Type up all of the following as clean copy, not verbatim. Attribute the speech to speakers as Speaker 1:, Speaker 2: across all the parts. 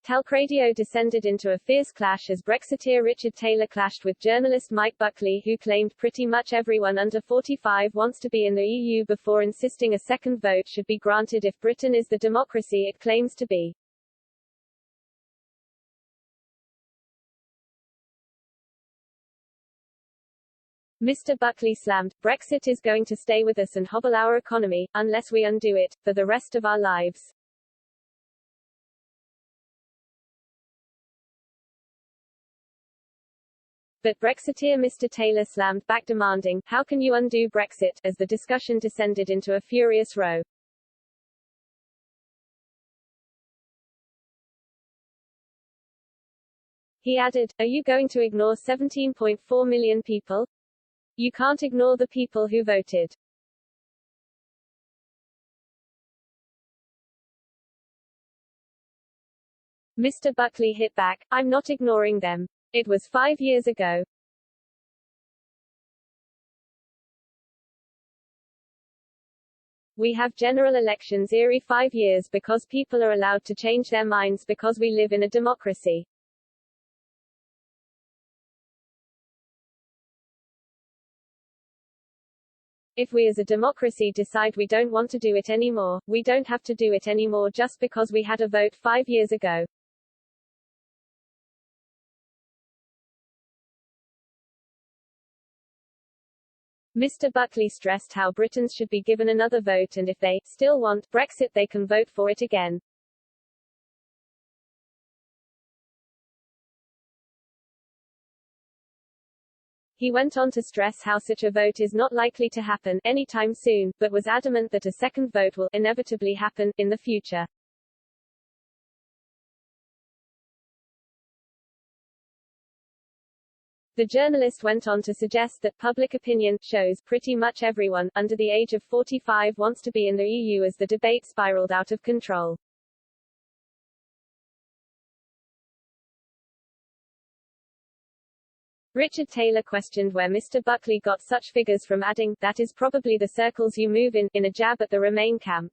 Speaker 1: Talk radio descended into a fierce clash as Brexiteer Richard Taylor clashed with journalist Mike Buckley, who claimed pretty much everyone under 45 wants to be in the EU before insisting a second vote should be granted if Britain is the democracy it claims to be. Mr. Buckley slammed, "Brexit is going to stay with us and hobble our economy, unless we undo it, for the rest of our lives." But Brexiteer Mr. Taylor slammed back, demanding, "How can you undo Brexit?" as the discussion descended into a furious row. He added, "Are you going to ignore 17.4 million people? You can't ignore the people who voted." Mr. Buckley hit back, "I'm not ignoring them. It was 5 years ago. We have general elections every 5 years because people are allowed to change their minds because we live in a democracy." If we as a democracy decide we don't want to do it anymore, we don't have to do it anymore just because we had a vote 5 years ago. Mr. Buckley stressed how Britons should be given another vote, and if they still want Brexit they can vote for it again. He went on to stress how such a vote is not likely to happen anytime soon, but was adamant that a second vote will inevitably happen in the future. The journalist went on to suggest that public opinion shows pretty much everyone under the age of 45 wants to be in the EU as the debate spiraled out of control. Richard Taylor questioned where Mr. Buckley got such figures from, adding, "That is probably the circles you move in a jab at the Remain camp."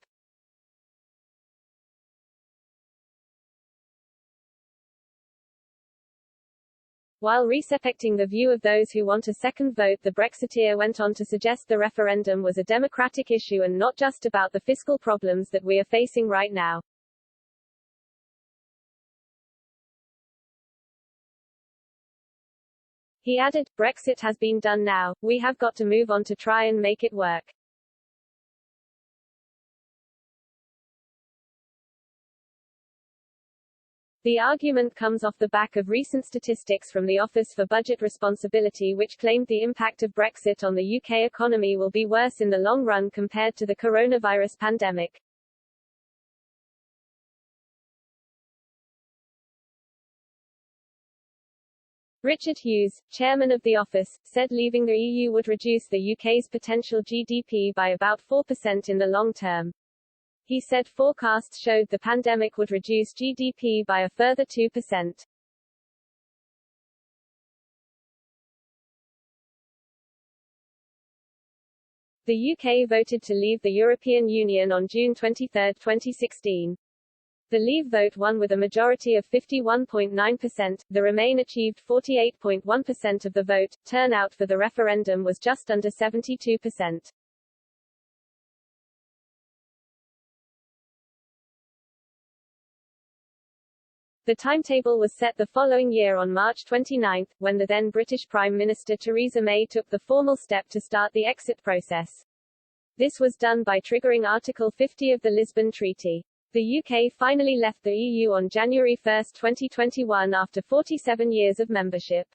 Speaker 1: While respecting the view of those who want a second vote, the Brexiteer went on to suggest the referendum was a democratic issue and not just about the fiscal problems that we are facing right now. He added, "Brexit has been done now, we have got to move on to try and make it work." The argument comes off the back of recent statistics from the Office for Budget Responsibility, which claimed the impact of Brexit on the UK economy will be worse in the long run compared to the coronavirus pandemic. Richard Hughes, chairman of the office, said leaving the EU would reduce the UK's potential GDP by about 4% in the long term. He said forecasts showed the pandemic would reduce GDP by a further 2%. The UK voted to leave the European Union on June 23, 2016. The Leave vote won with a majority of 51.9%, the Remain achieved 48.1% of the vote, turnout for the referendum was just under 72%. The timetable was set the following year on March 29, when the then British Prime Minister Theresa May took the formal step to start the exit process. This was done by triggering Article 50 of the Lisbon Treaty. The UK finally left the EU on January 1, 2021 after 47 years of membership.